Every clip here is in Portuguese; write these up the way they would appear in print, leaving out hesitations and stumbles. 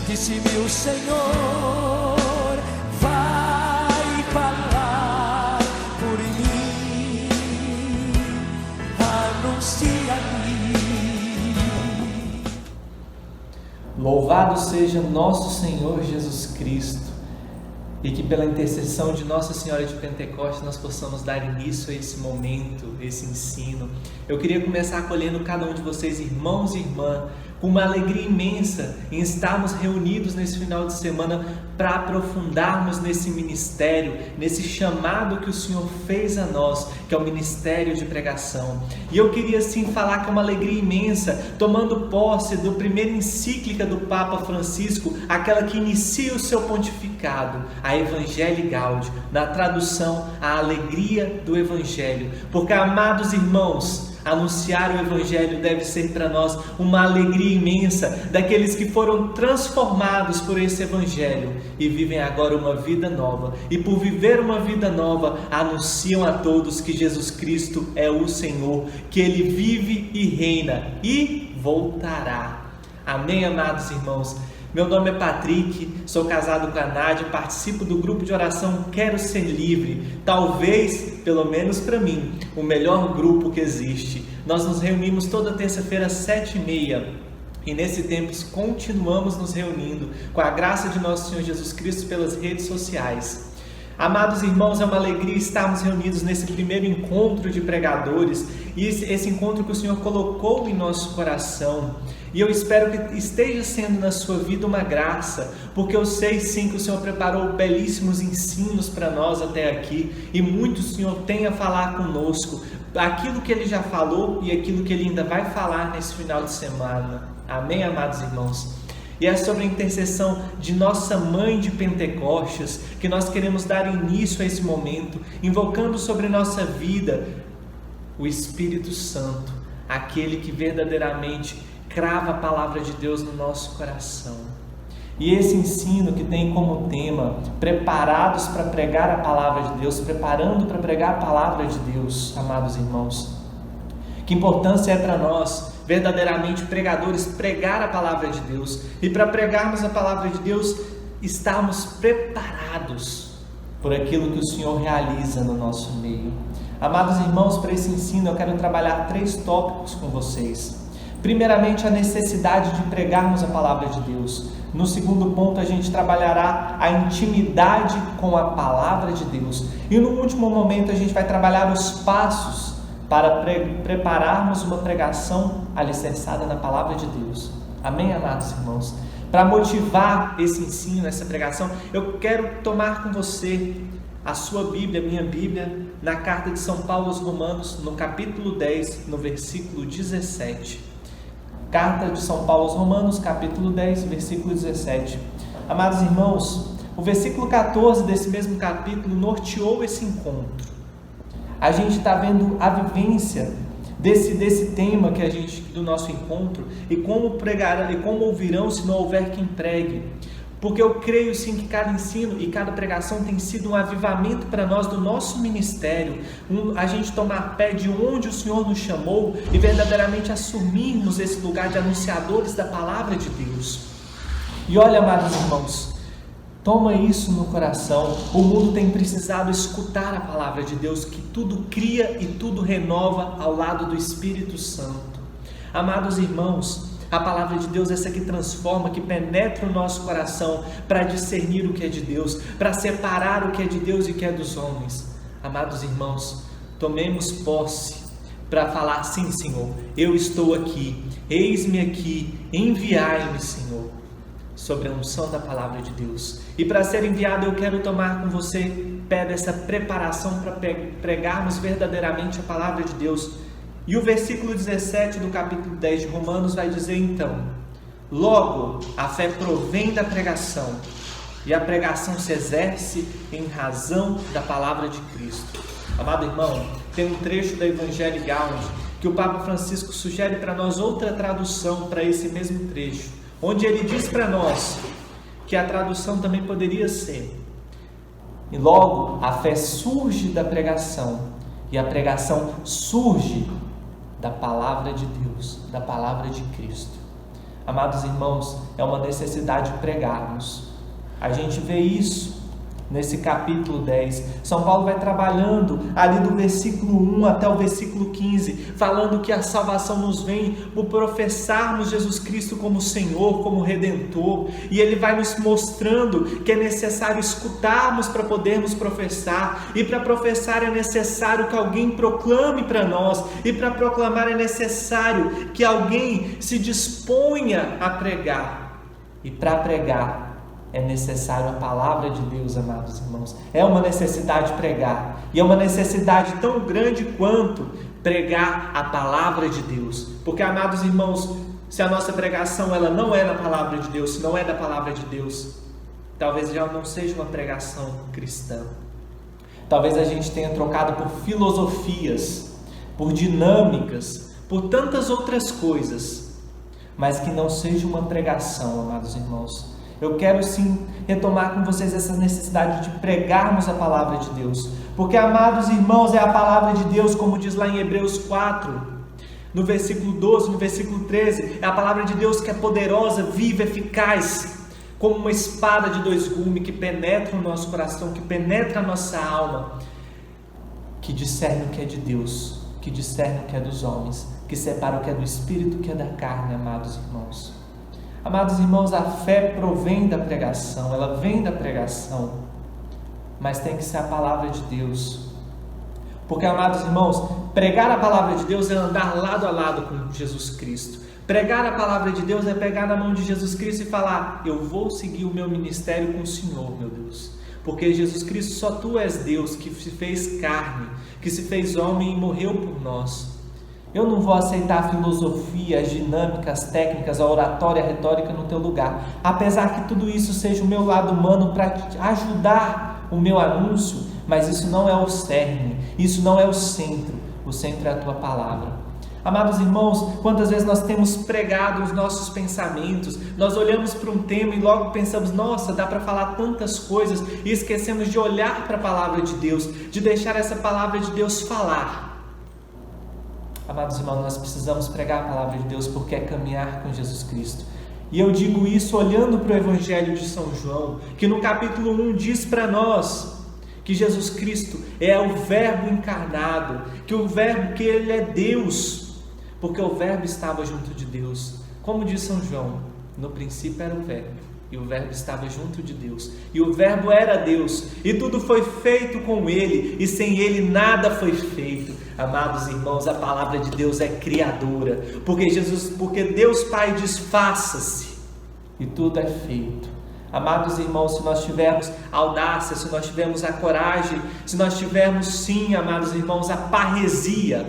Disse-me o Senhor, vai falar por mim, anuncia-me. Louvado seja nosso Senhor Jesus Cristo, e que pela intercessão de Nossa Senhora de Pentecostes nós possamos dar início a esse momento, esse ensino. Eu queria começar acolhendo cada um de vocês, irmãos e irmãs, com uma alegria imensa em estarmos reunidos nesse final de semana para aprofundarmos nesse ministério, nesse chamado que o Senhor fez a nós, que é o ministério de pregação. E eu queria sim falar que é uma alegria imensa, tomando posse do primeira encíclica do Papa Francisco, aquela que inicia o seu pontificado, a Evangelii Gaudium, na tradução, a alegria do Evangelho. Porque, amados irmãos, anunciar o Evangelho deve ser para nós uma alegria imensa daqueles que foram transformados por esse Evangelho e vivem agora uma vida nova. E por viver uma vida nova, anunciam a todos que Jesus Cristo é o Senhor, que Ele vive e reina e voltará. Amém, amados irmãos? Meu nome é Patrick, sou casado com a Nádia, participo do grupo de oração Quero Ser Livre, talvez, pelo menos para mim, o melhor grupo que existe. Nós nos reunimos toda terça-feira às 7h30 e nesse tempo continuamos nos reunindo com a graça de nosso Senhor Jesus Cristo pelas redes sociais. Amados irmãos, é uma alegria estarmos reunidos nesse primeiro encontro de pregadores e esse encontro que o Senhor colocou em nosso coração. E eu espero que esteja sendo na sua vida uma graça, porque eu sei sim que o Senhor preparou belíssimos ensinos para nós até aqui e muito o Senhor tem a falar conosco, aquilo que Ele já falou e aquilo que Ele ainda vai falar nesse final de semana. Amém, amados irmãos? E é sobre a intercessão de nossa Mãe de Pentecostes que nós queremos dar início a esse momento, invocando sobre nossa vida o Espírito Santo, aquele que verdadeiramente crava a palavra de Deus no nosso coração. E esse ensino que tem como tema preparados para pregar a palavra de Deus, preparando para pregar a palavra de Deus, amados irmãos. Que importância é para nós, verdadeiramente pregadores, pregar a palavra de Deus. E para pregarmos a palavra de Deus, estarmos preparados por aquilo que o Senhor realiza no nosso meio. Amados irmãos, para esse ensino eu quero trabalhar 3 tópicos com vocês. Primeiramente, a necessidade de pregarmos a palavra de Deus. No segundo ponto, a gente trabalhará a intimidade com a palavra de Deus. E no último momento, a gente vai trabalhar os passos para prepararmos uma pregação alicerçada na palavra de Deus. Amém, amados irmãos? Para motivar esse ensino, essa pregação, eu quero tomar com você a sua Bíblia, a minha Bíblia, na carta de São Paulo aos Romanos, no capítulo 10, no versículo 17. Carta de São Paulo aos Romanos, capítulo 10, versículo 17. Amados irmãos, o versículo 14 desse mesmo capítulo norteou esse encontro. A gente está vendo a vivência desse tema do nosso encontro e como pregarão e como ouvirão se não houver quem pregue. Porque eu creio sim que cada ensino e cada pregação tem sido um avivamento para nós do nosso ministério, a gente tomar pé de onde o Senhor nos chamou e verdadeiramente assumirmos esse lugar de anunciadores da palavra de Deus. E olha, amados irmãos, toma isso no coração. O mundo tem precisado escutar a palavra de Deus, que tudo cria e tudo renova ao lado do Espírito Santo. Amados irmãos, a palavra de Deus é essa que transforma, que penetra o nosso coração para discernir o que é de Deus, para separar o que é de Deus e o que é dos homens. Amados irmãos, tomemos posse para falar: sim, Senhor, eu estou aqui, eis-me aqui, enviai-me, Senhor, sobre a unção da palavra de Deus. E para ser enviado, eu quero tomar com você pé dessa preparação para pregarmos verdadeiramente a palavra de Deus. E o versículo 17 do capítulo 10 de Romanos vai dizer então: logo a fé provém da pregação, e a pregação se exerce em razão da palavra de Cristo. Amado irmão, tem um trecho da Evangelii Gaudium que o Papa Francisco sugere para nós outra tradução para esse mesmo trecho, onde ele diz para nós que a tradução também poderia ser: e logo a fé surge da pregação, e a pregação surge da palavra de Deus, da palavra de Cristo. Amados irmãos, é uma necessidade pregarmos. A gente vê isso nesse capítulo 10. São Paulo vai trabalhando ali do versículo 1 até o versículo 15, falando que a salvação nos vem por professarmos Jesus Cristo como Senhor, como Redentor, e ele vai nos mostrando que é necessário escutarmos para podermos professar, e para professar é necessário que alguém proclame para nós, e para proclamar é necessário que alguém se disponha a pregar, e para pregar é necessário a palavra de Deus, amados irmãos. É uma necessidade pregar, e é uma necessidade tão grande quanto pregar a palavra de Deus, porque, amados irmãos, se a nossa pregação ela não é na palavra de Deus, se não é da palavra de Deus, talvez já não seja uma pregação cristã. Talvez a gente tenha trocado por filosofias, por dinâmicas, por tantas outras coisas, mas que não seja uma pregação, amados irmãos. Eu quero sim retomar com vocês essa necessidade de pregarmos a palavra de Deus, porque, amados irmãos, é a palavra de Deus, como diz lá em Hebreus 4, no versículo 12, no versículo 13, é a palavra de Deus que é poderosa, viva, eficaz, como uma espada de 2 gumes que penetra o nosso coração, que penetra a nossa alma, que discerne o que é de Deus, que discerne o que é dos homens, que separa o que é do espírito, o que é da carne, amados irmãos. Amados irmãos, a fé provém da pregação, ela vem da pregação, mas tem que ser a palavra de Deus. Porque, amados irmãos, pregar a palavra de Deus é andar lado a lado com Jesus Cristo. Pregar a palavra de Deus é pegar na mão de Jesus Cristo e falar: eu vou seguir o meu ministério com o Senhor, meu Deus. Porque Jesus Cristo, só Tu és Deus, que se fez carne, que se fez homem e morreu por nós. Eu não vou aceitar filosofias, dinâmicas, técnicas, a oratória, a retórica no teu lugar. Apesar que tudo isso seja o meu lado humano para ajudar o meu anúncio, mas isso não é o cerne, isso não é o centro é a tua palavra. Amados irmãos, quantas vezes nós temos pregado os nossos pensamentos, nós olhamos para um tema e logo pensamos: nossa, dá para falar tantas coisas, e esquecemos de olhar para a palavra de Deus, de deixar essa palavra de Deus falar. Amados irmãos, nós precisamos pregar a palavra de Deus, porque é caminhar com Jesus Cristo. E eu digo isso olhando para o Evangelho de São João, que no capítulo 1 diz para nós que Jesus Cristo é o Verbo encarnado, que o Verbo, que Ele é Deus, porque o Verbo estava junto de Deus. Como diz São João, no princípio era o Verbo, e o Verbo estava junto de Deus, e o Verbo era Deus, e tudo foi feito com Ele, e sem Ele nada foi feito. Amados irmãos, a palavra de Deus é criadora, porque Deus Pai diz: faça-se, e tudo é feito. Amados irmãos, se nós tivermos audácia, se nós tivermos a coragem, se nós tivermos sim, amados irmãos, a parresia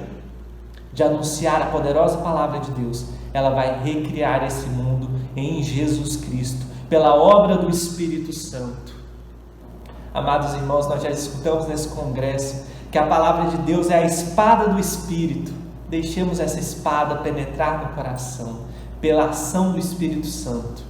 de anunciar a poderosa palavra de Deus, ela vai recriar esse mundo em Jesus Cristo, pela obra do Espírito Santo. Amados irmãos, nós já escutamos nesse congresso que a palavra de Deus é a espada do Espírito. Deixemos essa espada penetrar no coração, pela ação do Espírito Santo.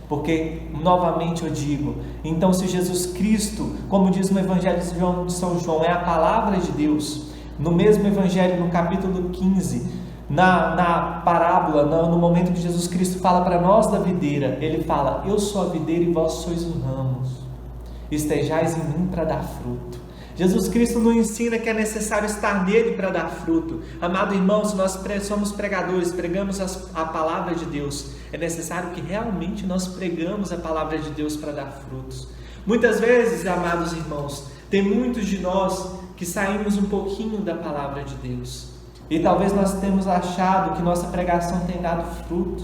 Porque, novamente eu digo, então se Jesus Cristo, como diz no Evangelho de São João, é a palavra de Deus, no mesmo Evangelho, no capítulo 15, na parábola, no momento que Jesus Cristo fala para nós da videira, Ele fala: eu sou a videira e vós sois os ramos, estejais em mim para dar fruto. Jesus Cristo nos ensina que é necessário estar nele para dar fruto. Amado irmão, se nós somos pregadores, pregamos a palavra de Deus, é necessário que realmente nós pregamos a palavra de Deus para dar frutos. Muitas vezes, amados irmãos, tem muitos de nós que saímos um pouquinho da palavra de Deus, e talvez nós temos achado que nossa pregação tem dado fruto.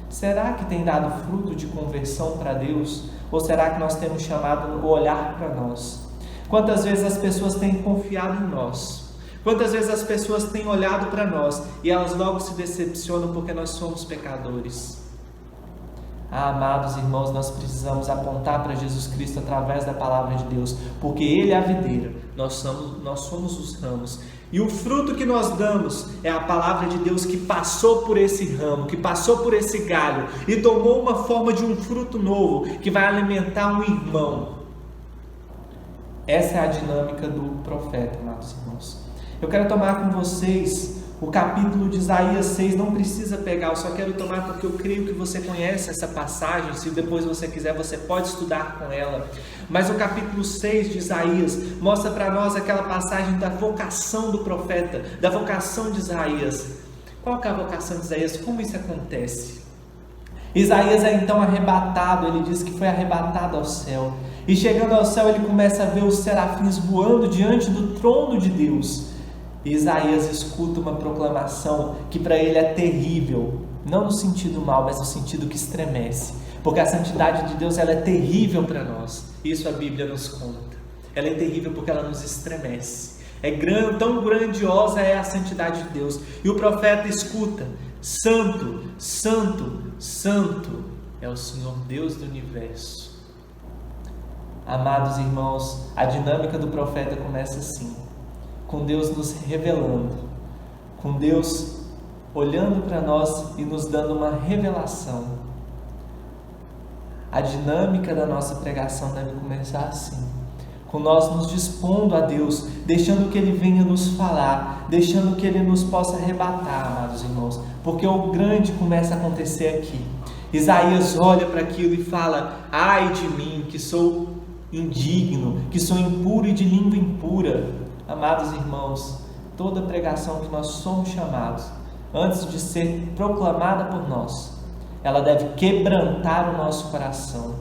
Será que tem dado fruto de conversão para Deus? Ou será que nós temos chamado o olhar para nós? Quantas vezes as pessoas têm confiado em nós? Quantas vezes as pessoas têm olhado para nós e elas logo se decepcionam porque nós somos pecadores? Amados irmãos, nós precisamos apontar para Jesus Cristo através da palavra de Deus, porque Ele é a videira, nós somos os ramos. E o fruto que nós damos é a palavra de Deus que passou por esse ramo, que passou por esse galho e tomou uma forma de um fruto novo que vai alimentar um irmão. Essa é a dinâmica do profeta, amados irmãos. Eu quero tomar com vocês O capítulo de Isaías 6 não precisa pegar, eu só quero tomar porque eu creio que você conhece essa passagem. Se depois você quiser, você pode estudar com ela. Mas o capítulo 6 de Isaías mostra para nós aquela passagem da vocação do profeta, da vocação de Isaías. Qual que é a vocação de Isaías? Como isso acontece? Isaías é então arrebatado, ele diz que foi arrebatado ao céu. E chegando ao céu, ele começa a ver os serafins voando diante do trono de Deus. Isaías escuta uma proclamação que para ele é terrível, não no sentido mal, mas no sentido que estremece, porque a santidade de Deus ela é terrível para nós, isso a Bíblia nos conta, ela é terrível porque ela nos estremece, tão grandiosa é a santidade de Deus, e o profeta escuta, santo, santo, santo é o Senhor Deus do universo. Amados irmãos, a dinâmica do profeta começa assim, com Deus nos revelando, com Deus olhando para nós e nos dando uma revelação. A dinâmica da nossa pregação deve começar assim, com nós nos dispondo a Deus, deixando que Ele venha nos falar, deixando que Ele nos possa arrebatar, amados irmãos, porque o grande começa a acontecer aqui. Isaías olha para aquilo e fala: ai de mim, que sou indigno, que sou impuro e de língua impura. Amados irmãos, toda pregação que nós somos chamados, antes de ser proclamada por nós, ela deve quebrantar o nosso coração.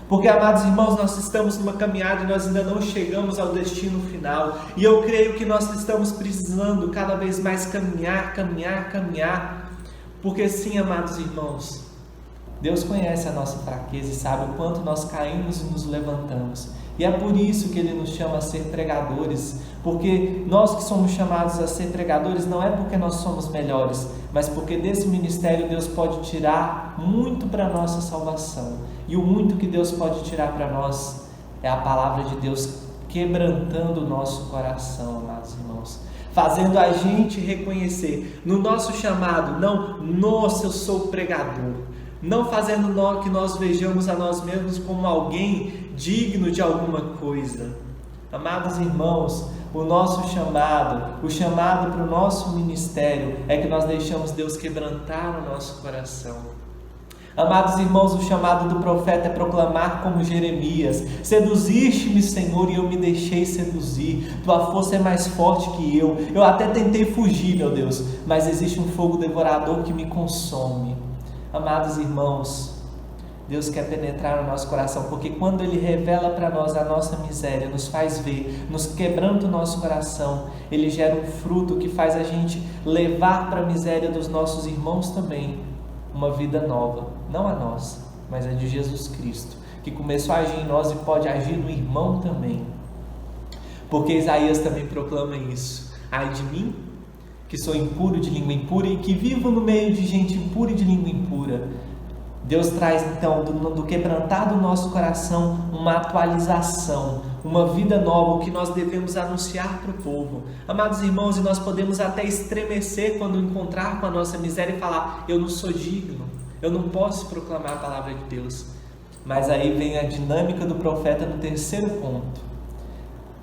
Porque, amados irmãos, nós estamos numa caminhada e nós ainda não chegamos ao destino final. E eu creio que nós estamos precisando cada vez mais caminhar. Porque sim, amados irmãos, Deus conhece a nossa fraqueza e sabe o quanto nós caímos e nos levantamos. E é por isso que Ele nos chama a ser pregadores, porque nós que somos chamados a ser pregadores não é porque nós somos melhores, mas porque desse ministério Deus pode tirar muito para a nossa salvação. E o muito que Deus pode tirar para nós é a palavra de Deus quebrantando o nosso coração, amados irmãos. Fazendo a gente reconhecer no nosso chamado, não, nossa, eu sou pregador. Não fazendo que nós vejamos a nós mesmos como alguém digno de alguma coisa. Amados irmãos, o nosso chamado, o chamado para o nosso ministério é que nós deixamos Deus quebrantar o nosso coração. Amados irmãos, o chamado do profeta é proclamar como Jeremias: seduziste-me, Senhor, e eu me deixei seduzir. Tua força é mais forte que eu até tentei fugir, meu Deus, mas existe um fogo devorador que me consome. Amados irmãos, Deus quer penetrar no nosso coração, porque quando Ele revela para nós a nossa miséria, nos faz ver, nos quebranta o nosso coração, Ele gera um fruto que faz a gente levar para a miséria dos nossos irmãos também uma vida nova, não a nossa, mas a de Jesus Cristo, que começou a agir em nós e pode agir no irmão também, porque Isaías também proclama isso: ai de mim, que sou impuro de língua impura e que vivo no meio de gente impura e de língua impura. Deus traz então do quebrantar do nosso coração uma atualização, uma vida nova, o que nós devemos anunciar para o povo. Amados irmãos, e nós podemos até estremecer quando encontrar com a nossa miséria e falar: eu não sou digno, eu não posso proclamar a palavra de Deus. Mas aí vem a dinâmica do profeta no terceiro ponto.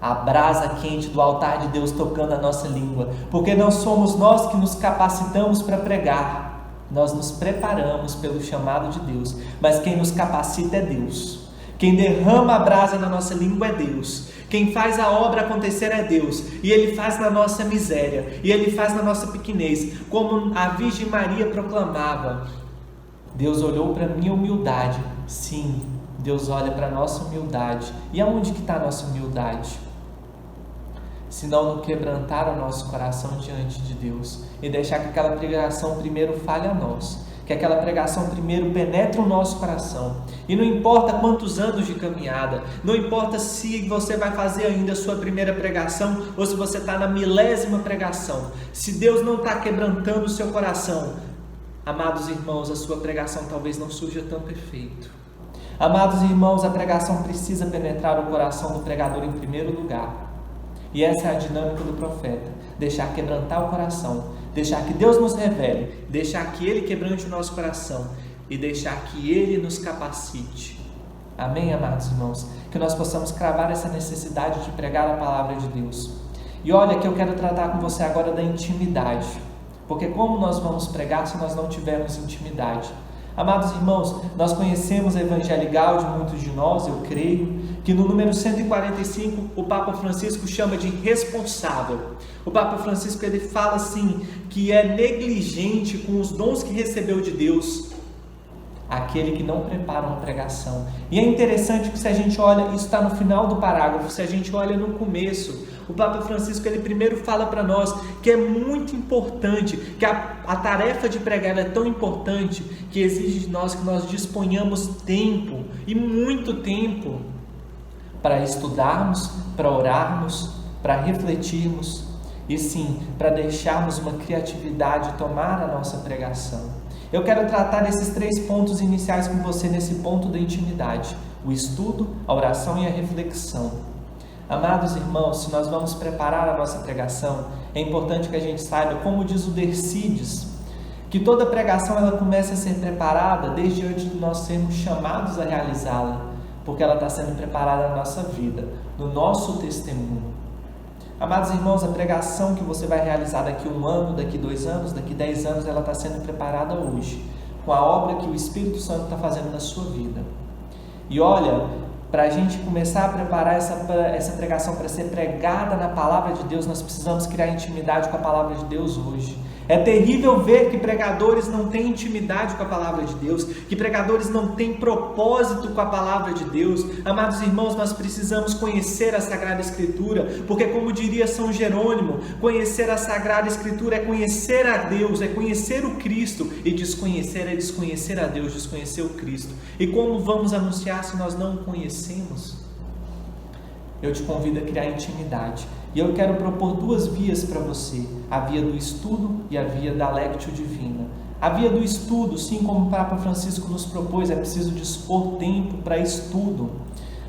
A brasa quente do altar de Deus tocando a nossa língua, porque não somos nós que nos capacitamos para pregar, nós nos preparamos pelo chamado de Deus, mas quem nos capacita é Deus. Quem derrama a brasa na nossa língua é Deus. Quem faz a obra acontecer é Deus, e Ele faz na nossa miséria, e Ele faz na nossa pequenez, como a Virgem Maria proclamava: Deus olhou para a minha humildade. Sim, Deus olha para a nossa humildade. E aonde que está a nossa humildade? Se não no quebrantar o nosso coração diante de Deus e deixar que aquela pregação primeiro fale a nós, que aquela pregação primeiro penetre o nosso coração. E não importa quantos anos de caminhada, não importa se você vai fazer ainda a sua primeira pregação ou se você está na 1000ª pregação, se Deus não está quebrantando o seu coração, amados irmãos, a sua pregação talvez não surja tanto efeito. Amados irmãos, a pregação precisa penetrar o coração do pregador em primeiro lugar. E essa é a dinâmica do profeta: deixar quebrantar o coração, deixar que Deus nos revele, deixar que Ele quebrante o nosso coração e deixar que Ele nos capacite. Amém, amados irmãos? Que nós possamos cravar essa necessidade de pregar a palavra de Deus. E olha que eu quero tratar com você agora da intimidade. Porque como nós vamos pregar se nós não tivermos intimidade? Amados irmãos, nós conhecemos a Evangelii Gaudium, muitos de nós, eu creio, que no número 145 o Papa Francisco chama de responsável. O Papa Francisco ele fala assim, que é negligente com os dons que recebeu de Deus, aquele que não prepara uma pregação. E é interessante que se a gente olha, isso está no final do parágrafo, se a gente olha no começo, o Papa Francisco ele primeiro fala para nós que é muito importante, que a tarefa de pregar é tão importante, que exige de nós que nós disponhamos tempo, e muito tempo, para estudarmos, para orarmos, para refletirmos, e sim, para deixarmos uma criatividade tomar a nossa pregação. Eu quero tratar desses 3 pontos iniciais com você nesse ponto da intimidade: o estudo, a oração e a reflexão. Amados irmãos, se nós vamos preparar a nossa pregação, é importante que a gente saiba, como diz o Dercides, que toda pregação ela começa a ser preparada desde antes de nós sermos chamados a realizá-la, porque ela está sendo preparada na nossa vida, no nosso testemunho. Amados irmãos, a pregação que você vai realizar daqui 1 ano, daqui 2 anos, daqui 10 anos, ela está sendo preparada hoje, com a obra que o Espírito Santo está fazendo na sua vida. E olha, para a gente começar a preparar essa pregação para ser pregada na palavra de Deus, nós precisamos criar intimidade com a palavra de Deus hoje. É terrível ver que pregadores não têm intimidade com a palavra de Deus, que pregadores não têm propósito com a palavra de Deus. Amados irmãos, nós precisamos conhecer a Sagrada Escritura, porque como diria São Jerônimo, conhecer a Sagrada Escritura é conhecer a Deus, é conhecer o Cristo, e desconhecer é desconhecer a Deus, desconhecer o Cristo. E como vamos anunciar se nós não o conhecemos? Eu te convido a criar intimidade. E eu quero propor 2 vias para você, a via do estudo e a via da Lectio Divina. A via do estudo, sim, como o Papa Francisco nos propôs, é preciso dispor tempo para estudo.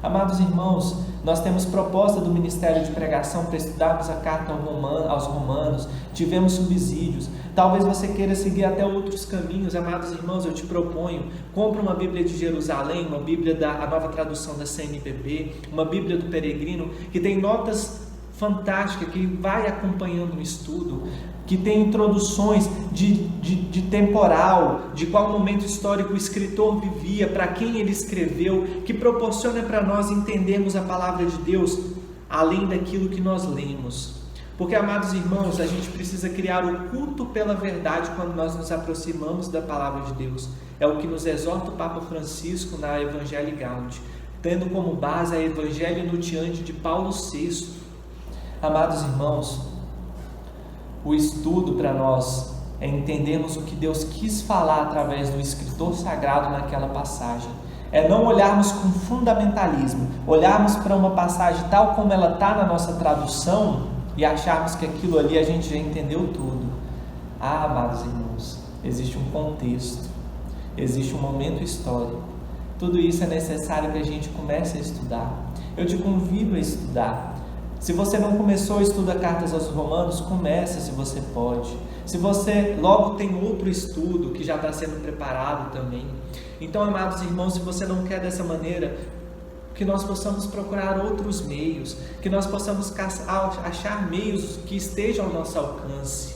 Amados irmãos, nós temos proposta do Ministério de Pregação para estudarmos a carta aos Romanos, tivemos subsídios. Talvez você queira seguir até outros caminhos. Amados irmãos, eu te proponho, compre uma Bíblia de Jerusalém, uma Bíblia a nova tradução da CNBB, uma Bíblia do Peregrino, que tem notas fantástica, que vai acompanhando o estudo, que tem introduções de temporal, de qual momento histórico o escritor vivia, para quem ele escreveu, que proporciona para nós entendermos a palavra de Deus além daquilo que nós lemos. Porque, amados irmãos, a gente precisa criar o culto pela verdade quando nós nos aproximamos da palavra de Deus. É o que nos exorta o Papa Francisco na Evangelii Gaudium, tendo como base a Evangelho Nuntiante de Paulo VI. Amados irmãos, o estudo para nós é entendermos o que Deus quis falar através do escritor sagrado naquela passagem. É não olharmos com fundamentalismo, olharmos para uma passagem tal como ela está na nossa tradução e acharmos que aquilo ali a gente já entendeu tudo. Amados irmãos, existe um contexto, existe um momento histórico. Tudo isso é necessário que a gente comece a estudar. Eu te convido a estudar. Se você não começou a estudar cartas aos Romanos, comece se você pode. Se você logo tem outro estudo que já está sendo preparado também. Então, amados irmãos, se você não quer dessa maneira, que nós possamos procurar outros meios, que nós possamos achar meios que estejam ao nosso alcance.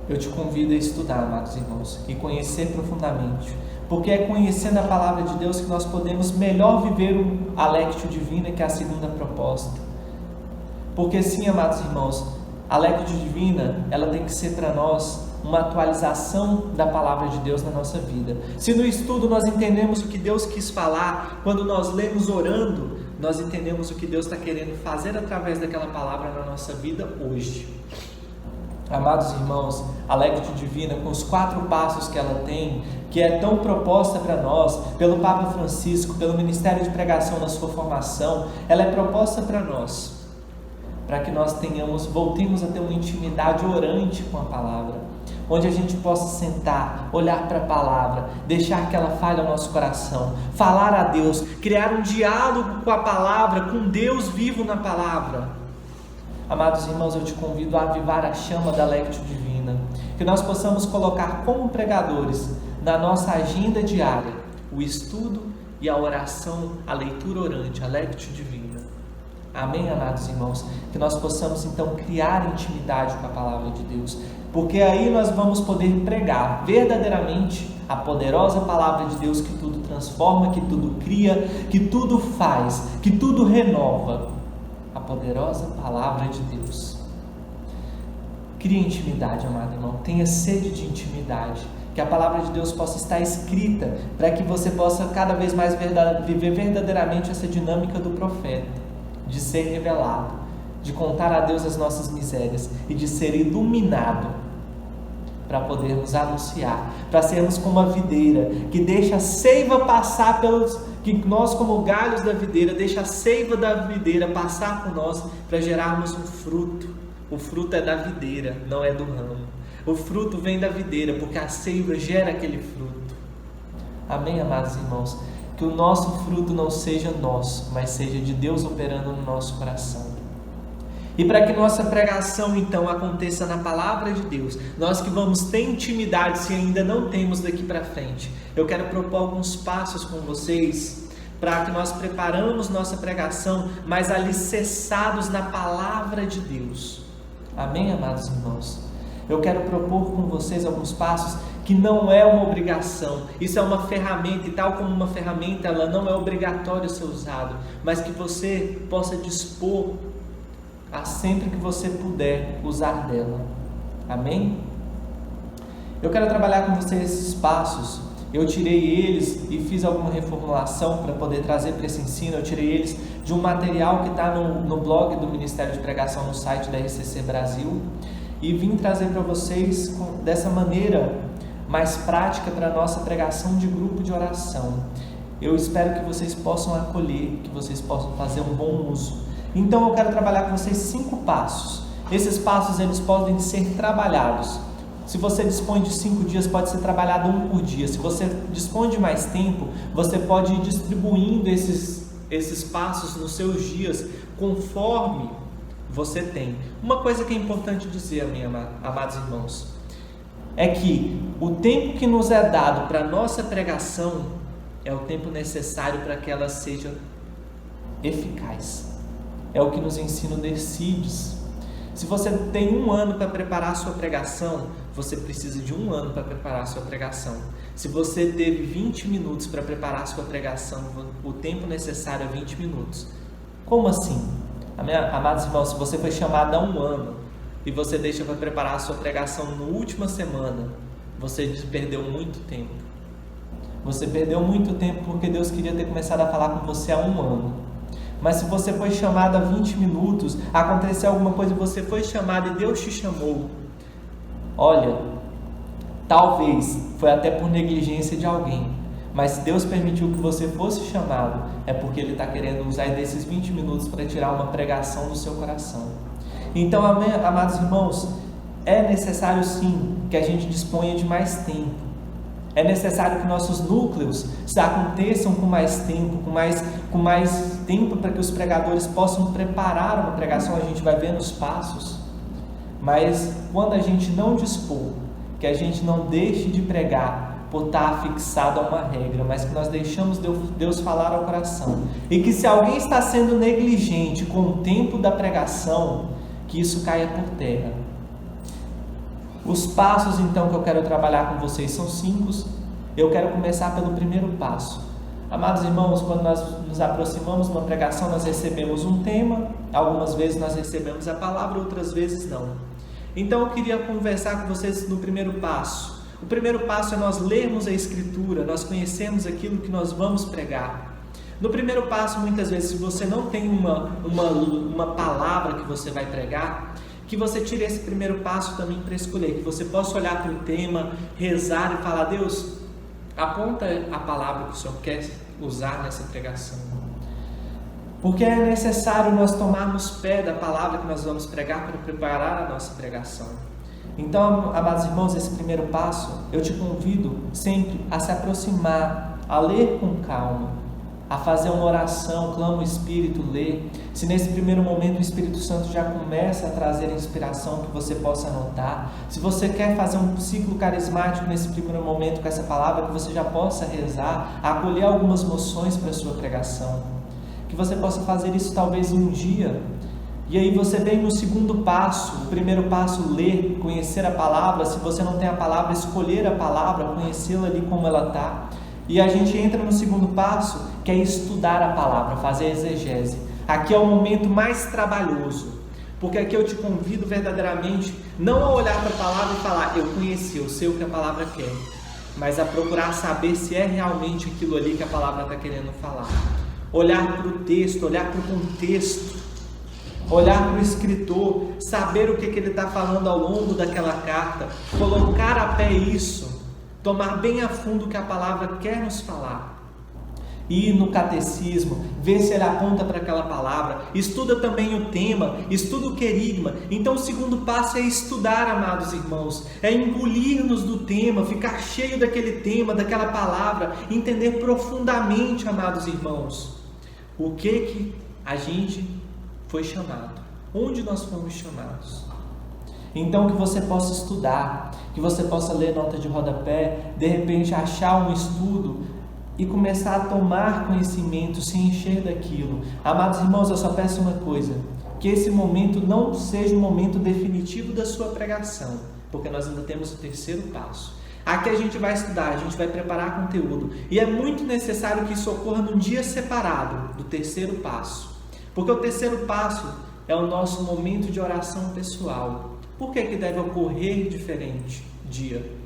Eu te convido a estudar, amados irmãos, e conhecer profundamente. Porque é conhecendo a palavra de Deus que nós podemos melhor viver a Lectio Divina, que é a segunda proposta. Porque sim, amados irmãos, a Lectio Divina, ela tem que ser para nós uma atualização da palavra de Deus na nossa vida. Se no estudo nós entendemos o que Deus quis falar, quando nós lemos orando, nós entendemos o que Deus está querendo fazer através daquela palavra na nossa vida hoje. Amados irmãos, a Lectio Divina, com os 4 passos que ela tem, que é tão proposta para nós, pelo Papa Francisco, pelo Ministério de Pregação na sua formação, ela é proposta para nós, para que nós voltemos a ter uma intimidade orante com a palavra, onde a gente possa sentar, olhar para a palavra, deixar que ela fale ao nosso coração, falar a Deus, criar um diálogo com a palavra, com Deus vivo na palavra. Amados irmãos, eu te convido a avivar a chama da Lectio Divina, que nós possamos colocar como pregadores na nossa agenda diária o estudo e a oração, a leitura orante, a Lectio Divina. Amém, amados irmãos? Que nós possamos então criar intimidade com a palavra de Deus, porque aí nós vamos poder pregar verdadeiramente a poderosa palavra de Deus que tudo transforma, que tudo cria, que tudo faz, que tudo renova. A poderosa palavra de Deus. Crie intimidade, amado irmão. Tenha sede de intimidade. Que a palavra de Deus possa estar escrita para que você possa cada vez mais viver verdadeiramente essa dinâmica do profeta, de ser revelado, de contar a Deus as nossas misérias e de ser iluminado para podermos anunciar, para sermos como a videira que deixa a seiva passar que nós como galhos da videira, deixa a seiva da videira passar por nós para gerarmos um fruto. O fruto é da videira, não é do ramo. O fruto vem da videira, porque a seiva gera aquele fruto. Amém, amados irmãos? Que o nosso fruto não seja nosso, mas seja de Deus operando no nosso coração. E para que nossa pregação então aconteça na palavra de Deus, nós que vamos ter intimidade se ainda não temos daqui para frente, eu quero propor alguns passos com vocês para que nós preparamos nossa pregação mais alicerçados na palavra de Deus. Amém, amados irmãos? Eu quero propor com vocês alguns passos que não é uma obrigação. Isso é uma ferramenta e tal como uma ferramenta, ela não é obrigatória ser usada, mas que você possa dispor a sempre que você puder usar dela. Amém? Eu quero trabalhar com vocês esses passos. Eu tirei eles e fiz alguma reformulação para poder trazer para esse ensino. Eu tirei eles de um material que está no blog do Ministério de Pregação no site da RCC Brasil e vim trazer para vocês dessa maneira mais prática para a nossa pregação de grupo de oração. Eu espero que vocês possam acolher, que vocês possam fazer um bom uso. Então eu quero trabalhar com vocês 5 passos. Esses passos eles podem ser trabalhados. Se você dispõe de 5 dias, pode ser trabalhado 1 por dia. Se você dispõe de mais tempo, você pode ir distribuindo esses passos nos seus dias, conforme você tem. Uma coisa que é importante dizer, amados irmãos, é que o tempo que nos é dado para a nossa pregação é o tempo necessário para que ela seja eficaz. É o que nos ensina o Dercides. Se você tem 1 ano para preparar a sua pregação, você precisa de 1 ano para preparar a sua pregação. Se você teve 20 minutos para preparar a sua pregação, o tempo necessário é 20 minutos. Como assim? Amados irmãos, se você foi chamado há 1 ano e você deixa para preparar a sua pregação na última semana, você perdeu muito tempo. Você perdeu muito tempo porque Deus queria ter começado a falar com você há 1 ano. Mas se você foi chamado há 20 minutos, aconteceu alguma coisa, você foi chamado e Deus te chamou. Olha, talvez foi até por negligência de alguém, mas se Deus permitiu que você fosse chamado, é porque Ele está querendo usar desses 20 minutos para tirar uma pregação do seu coração. Então, amados irmãos, é necessário sim que a gente disponha de mais tempo. É necessário que nossos núcleos aconteçam com mais tempo, com mais tempo para que os pregadores possam preparar uma pregação. A gente vai ver nos passos. Mas quando a gente não dispor, que a gente não deixe de pregar por estar fixado a uma regra, mas que nós deixamos Deus falar ao coração. E que se alguém está sendo negligente com o tempo da pregação, que isso caia por terra. Os passos então que eu quero trabalhar com vocês são 5. Eu quero começar pelo primeiro passo. Amados irmãos, quando nós nos aproximamos de uma pregação, nós recebemos um tema. Algumas vezes nós recebemos a palavra, outras vezes não. Então eu queria conversar com vocês no primeiro passo. O primeiro passo é nós lermos a Escritura, nós conhecemos aquilo que nós vamos pregar. No primeiro passo, muitas vezes, se você não tem uma palavra que você vai pregar, que você tire esse primeiro passo também para escolher, que você possa olhar para o tema, rezar e falar: Deus, aponta a palavra que o Senhor quer usar nessa pregação. Porque é necessário nós tomarmos pé da palavra que nós vamos pregar para preparar a nossa pregação. Então, amados irmãos, esse primeiro passo, eu te convido sempre a se aproximar, a ler com calma, a fazer uma oração, clama o Espírito, ler. Se nesse primeiro momento o Espírito Santo já começa a trazer inspiração, que você possa anotar. Se você quer fazer um ciclo carismático nesse primeiro momento com essa palavra, que você já possa rezar, acolher algumas moções para a sua pregação. que você possa fazer isso talvez um dia. E aí você vem no segundo passo. O primeiro passo, ler, conhecer a palavra. Se você não tem a palavra, escolher a palavra, conhecê-la ali como ela está. E a gente entra no segundo passo, que é estudar a palavra, fazer a exegese. Aqui é o momento mais trabalhoso, porque aqui eu te convido verdadeiramente não a olhar para a palavra e falar, eu conheci, eu sei o que a palavra quer, mas a procurar saber se é realmente aquilo ali que a palavra está querendo falar. Olhar para o texto, olhar para o contexto, olhar para o escritor, saber o que ele está falando ao longo daquela carta, colocar a pé isso, tomar bem a fundo o que a palavra quer nos falar. Ir no catecismo, ver se ele aponta para aquela palavra, estuda também o tema, estuda o querigma. Então o segundo passo é estudar, amados irmãos, é engolir-nos do tema, ficar cheio daquele tema, daquela palavra, entender profundamente, amados irmãos, o que a gente foi chamado, onde nós fomos chamados. Então que você possa estudar, que você possa ler nota de rodapé, de repente achar um estudo e começar a tomar conhecimento, se encher daquilo. Amados irmãos, eu só peço uma coisa, que esse momento não seja o momento definitivo da sua pregação, porque nós ainda temos o terceiro passo. Aqui a gente vai estudar, a gente vai preparar conteúdo, e é muito necessário que isso ocorra num dia separado do terceiro passo, porque o terceiro passo é o nosso momento de oração pessoal. Por que deve ocorrer diferente dia?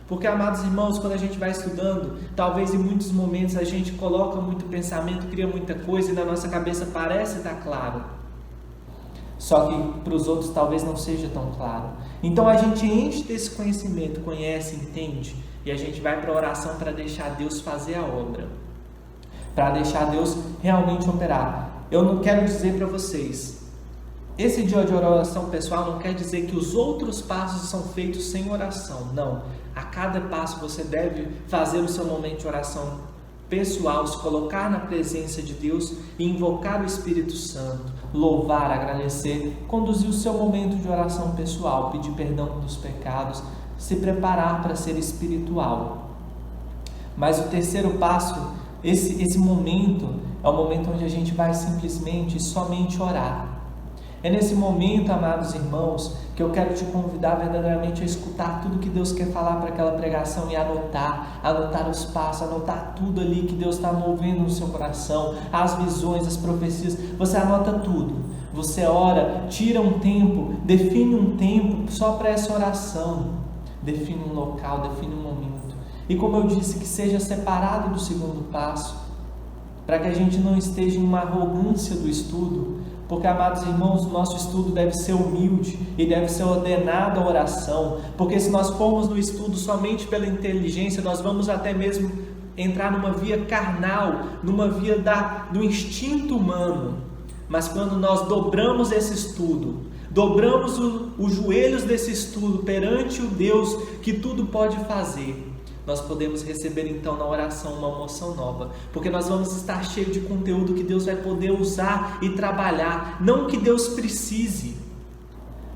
Porque, amados irmãos, quando a gente vai estudando, talvez em muitos momentos a gente coloca muito pensamento, cria muita coisa e na nossa cabeça parece estar claro. Só que para os outros talvez não seja tão claro. Então a gente enche desse conhecimento, conhece, entende, e a gente vai para a oração para deixar Deus fazer a obra, para deixar Deus realmente operar. Eu não quero dizer para vocês, esse dia de oração pessoal não quer dizer que os outros passos são feitos sem oração, não. A cada passo você deve fazer o seu momento de oração pessoal, se colocar na presença de Deus e invocar o Espírito Santo, louvar, agradecer, conduzir o seu momento de oração pessoal, pedir perdão dos pecados, se preparar para ser espiritual. Mas o terceiro passo, esse momento, é o momento onde a gente vai simplesmente e somente orar. É nesse momento, amados irmãos, que eu quero te convidar verdadeiramente a escutar tudo que Deus quer falar para aquela pregação e anotar os passos, anotar tudo ali que Deus está movendo no seu coração, as visões, as profecias, você anota tudo. Você ora, tira um tempo, define um tempo só para essa oração, define um local, define um momento. E como eu disse, que seja separado do segundo passo, para que a gente não esteja em uma arrogância do estudo, porque, amados irmãos, o nosso estudo deve ser humilde e deve ser ordenado à oração, porque se nós formos no estudo somente pela inteligência, nós vamos até mesmo entrar numa via carnal, numa via do instinto humano. Mas quando nós dobramos esse estudo, dobramos os joelhos desse estudo perante o Deus que tudo pode fazer, nós podemos receber então na oração uma moção nova, porque nós vamos estar cheios de conteúdo que Deus vai poder usar e trabalhar, não que Deus precise,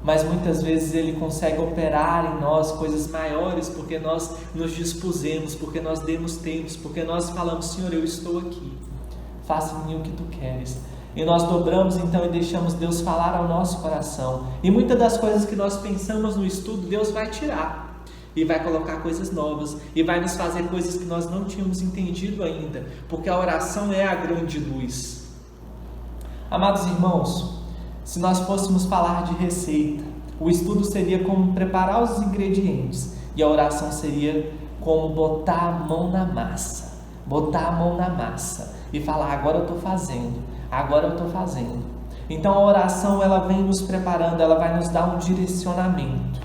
mas muitas vezes Ele consegue operar em nós coisas maiores, porque nós nos dispusemos, porque nós demos tempo, porque nós falamos, Senhor, eu estou aqui, faça em mim o que Tu queres. E nós dobramos então e deixamos Deus falar ao nosso coração, e muitas das coisas que nós pensamos no estudo, Deus vai tirar, e vai colocar coisas novas, e vai nos fazer coisas que nós não tínhamos entendido ainda, porque a oração é a grande luz. Amados irmãos, se nós fôssemos falar de receita, o estudo seria como preparar os ingredientes, e a oração seria como botar a mão na massa, e falar, agora eu estou fazendo. Então a oração, ela vem nos preparando, ela vai nos dar um direcionamento.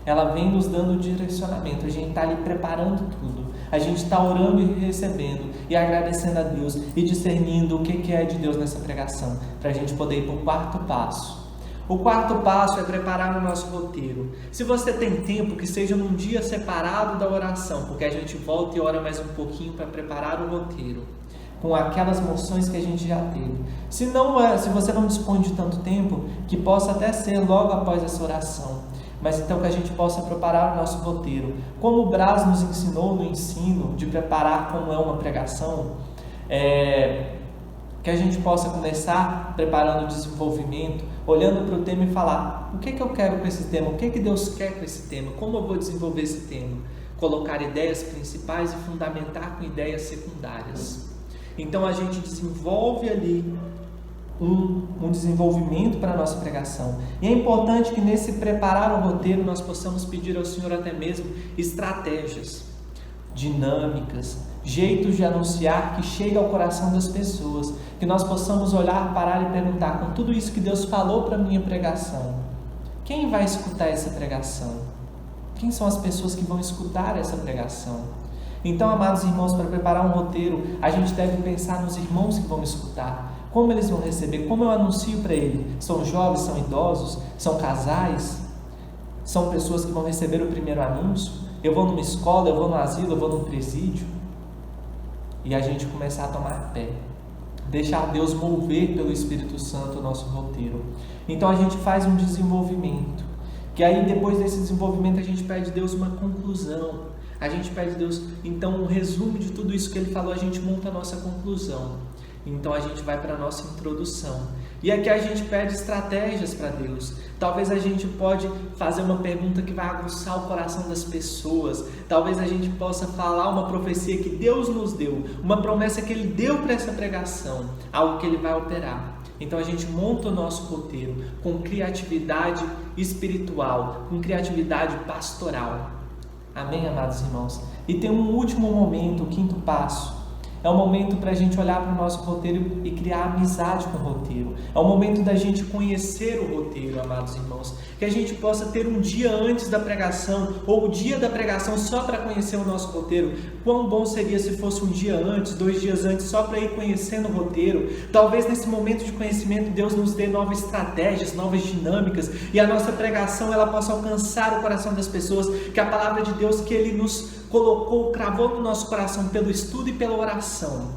Ela vem nos dando direcionamento, a gente está ali preparando tudo, a gente está orando e recebendo, e agradecendo a Deus, e discernindo o que é de Deus nessa pregação, para a gente poder ir para o quarto passo. O quarto passo é preparar o nosso roteiro. Se você tem tempo, que seja num dia separado da oração, porque a gente volta e ora mais um pouquinho para preparar o roteiro, com aquelas moções que a gente já teve. Se você não dispõe de tanto tempo, que possa até ser logo após essa oração, mas então que a gente possa preparar o nosso roteiro. Como o Braz nos ensinou no ensino de preparar como é uma pregação, Que a gente possa começar preparando o desenvolvimento, olhando para o tema e falar: o que eu quero com esse tema? O que Deus quer com esse tema? Como eu vou desenvolver esse tema? Colocar ideias principais e fundamentar com ideias secundárias. Então a gente desenvolve ali um desenvolvimento para a nossa pregação. E é importante que nesse preparar o roteiro nós possamos pedir ao Senhor até mesmo estratégias, dinâmicas, jeitos de anunciar que chegue ao coração das pessoas, que nós possamos olhar, parar e perguntar: com tudo isso que Deus falou para a minha pregação, quem vai escutar essa pregação? Quem são as pessoas que vão escutar essa pregação? Então, amados irmãos, para preparar um roteiro, a gente deve pensar nos irmãos que vão escutar, como eles vão receber, como eu anuncio para ele. São jovens, são idosos, são casais, são pessoas que vão receber o primeiro anúncio. Eu vou numa escola, eu vou no asilo, eu vou num presídio. E a gente começar a tomar pé, deixar Deus mover pelo Espírito Santo o nosso roteiro. Então a gente faz um desenvolvimento, que aí depois desse desenvolvimento a gente pede a Deus uma conclusão. A gente pede a Deus, então, um resumo de tudo isso que Ele falou, a gente monta a nossa conclusão. Então a gente vai para a nossa introdução. E aqui a gente pede estratégias para Deus. Talvez a gente pode fazer uma pergunta que vai aguçar o coração das pessoas. Talvez a gente possa falar uma profecia que Deus nos deu, uma promessa que Ele deu para essa pregação, algo que Ele vai operar. Então a gente monta o nosso roteiro com criatividade espiritual, com criatividade pastoral. Amém, amados irmãos? E tem um último momento, o quinto passo. É o momento para a gente olhar para o nosso roteiro e criar amizade com o roteiro. É o momento da gente conhecer o roteiro, amados irmãos. Que a gente possa ter um dia antes da pregação, ou o dia da pregação só para conhecer o nosso roteiro. Quão bom seria se fosse um dia antes, 2 dias antes, só para ir conhecendo o roteiro. Talvez nesse momento de conhecimento Deus nos dê novas estratégias, novas dinâmicas, e a nossa pregação ela possa alcançar o coração das pessoas. Que a palavra de Deus que Ele nos colocou, cravou no nosso coração pelo estudo e pela oração,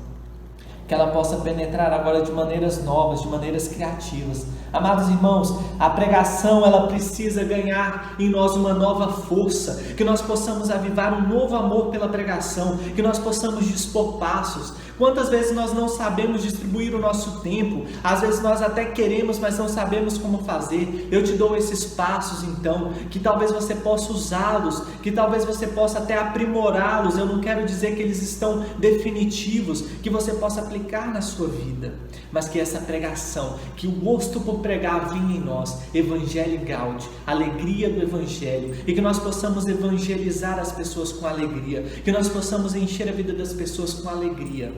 que ela possa penetrar agora de maneiras novas, de maneiras criativas. Amados irmãos, a pregação ela precisa ganhar em nós uma nova força, que nós possamos avivar um novo amor pela pregação, que nós possamos dispor passos. Quantas vezes nós não sabemos distribuir o nosso tempo? Às vezes nós até queremos, mas não sabemos como fazer. Eu te dou esses passos então, que talvez você possa usá-los, que talvez você possa até aprimorá-los. Eu não quero dizer que eles estão definitivos, que você possa aplicar na sua vida, mas que essa pregação, que o gosto por pregar vinha em nós, Evangelho Gaudi, alegria do Evangelho, e que nós possamos evangelizar as pessoas com alegria, que nós possamos encher a vida das pessoas com alegria,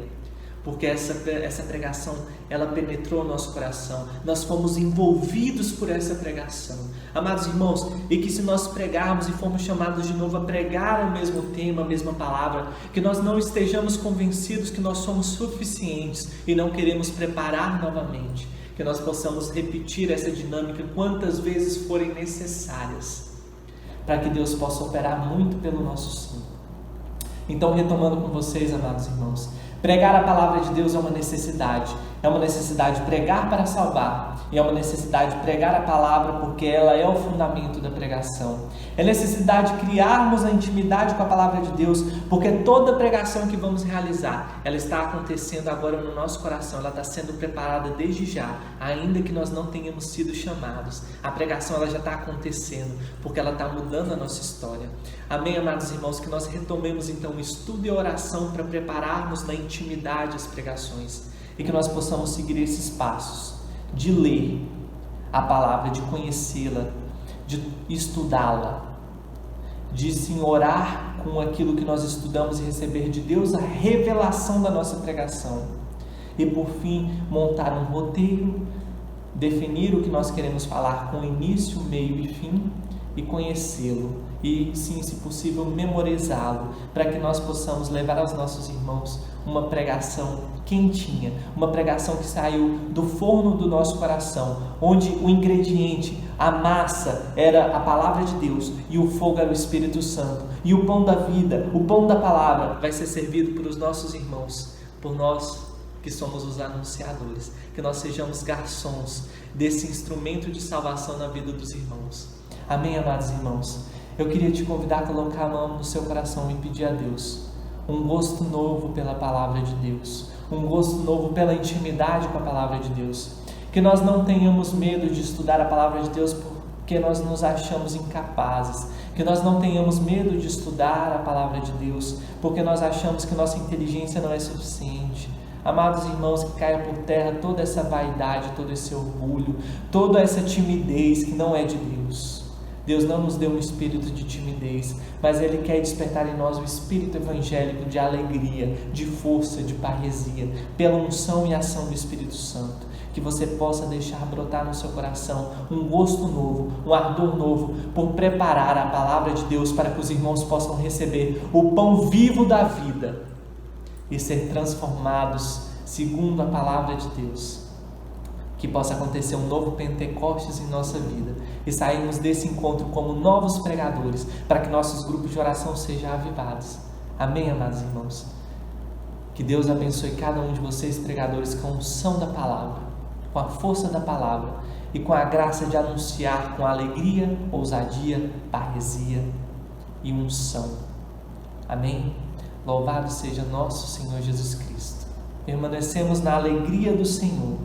porque essa pregação, ela penetrou o nosso coração, nós fomos envolvidos por essa pregação, amados irmãos, e que se nós pregarmos e formos chamados de novo a pregar o mesmo tema, a mesma palavra, que nós não estejamos convencidos que nós somos suficientes e não queremos preparar novamente, que nós possamos repetir essa dinâmica quantas vezes forem necessárias, para que Deus possa operar muito pelo nosso sim. Então, retomando com vocês, amados irmãos, pregar a palavra de Deus é uma necessidade pregar para salvar, e é uma necessidade pregar a palavra porque ela é o fundamento da pregação. É necessidade criarmos a intimidade com a palavra de Deus, porque toda pregação que vamos realizar, ela está acontecendo agora no nosso coração, ela está sendo preparada desde já, ainda que nós não tenhamos sido chamados. A pregação ela já está acontecendo, porque ela está mudando a nossa história. Amém, amados irmãos? Que nós retomemos então o estudo e a oração para prepararmos na intimidade as pregações, e que nós possamos seguir esses passos de ler a palavra, de conhecê-la, de estudá-la, de sim orar com aquilo que nós estudamos e receber de Deus a revelação da nossa pregação, e por fim montar um roteiro, definir o que nós queremos falar com início, meio e fim, e conhecê-lo, e sim, se possível, memorizá-lo, para que nós possamos levar aos nossos irmãos uma pregação quentinha, uma pregação que saiu do forno do nosso coração, onde o ingrediente, a massa, era a palavra de Deus, e o fogo era o Espírito Santo, e o pão da vida, o pão da palavra, vai ser servido por os nossos irmãos, por nós que somos os anunciadores, que nós sejamos garçons desse instrumento de salvação na vida dos irmãos. Amém, amados irmãos? Eu queria te convidar a colocar a mão no seu coração e pedir a Deus um gosto novo pela palavra de Deus, um gosto novo pela intimidade com a palavra de Deus. Que nós não tenhamos medo de estudar a palavra de Deus porque nós nos achamos incapazes. Que nós não tenhamos medo de estudar a palavra de Deus porque nós achamos que nossa inteligência não é suficiente. Amados irmãos, que caia por terra toda essa vaidade, todo esse orgulho, toda essa timidez que não é de Deus. Deus não nos deu um espírito de timidez, mas Ele quer despertar em nós o espírito evangélico de alegria, de força, de parresia, pela unção e ação do Espírito Santo. Que você possa deixar brotar no seu coração um gosto novo, um ardor novo, por preparar a palavra de Deus para que os irmãos possam receber o pão vivo da vida e ser transformados segundo a palavra de Deus. Que possa acontecer um novo Pentecostes em nossa vida e sairmos desse encontro como novos pregadores, para que nossos grupos de oração sejam avivados. Amém, amados irmãos? Que Deus abençoe cada um de vocês, pregadores, com a unção da palavra, com a força da palavra e com a graça de anunciar com alegria, ousadia, parresia e unção. Amém? Louvado seja nosso Senhor Jesus Cristo. Permanecemos na alegria do Senhor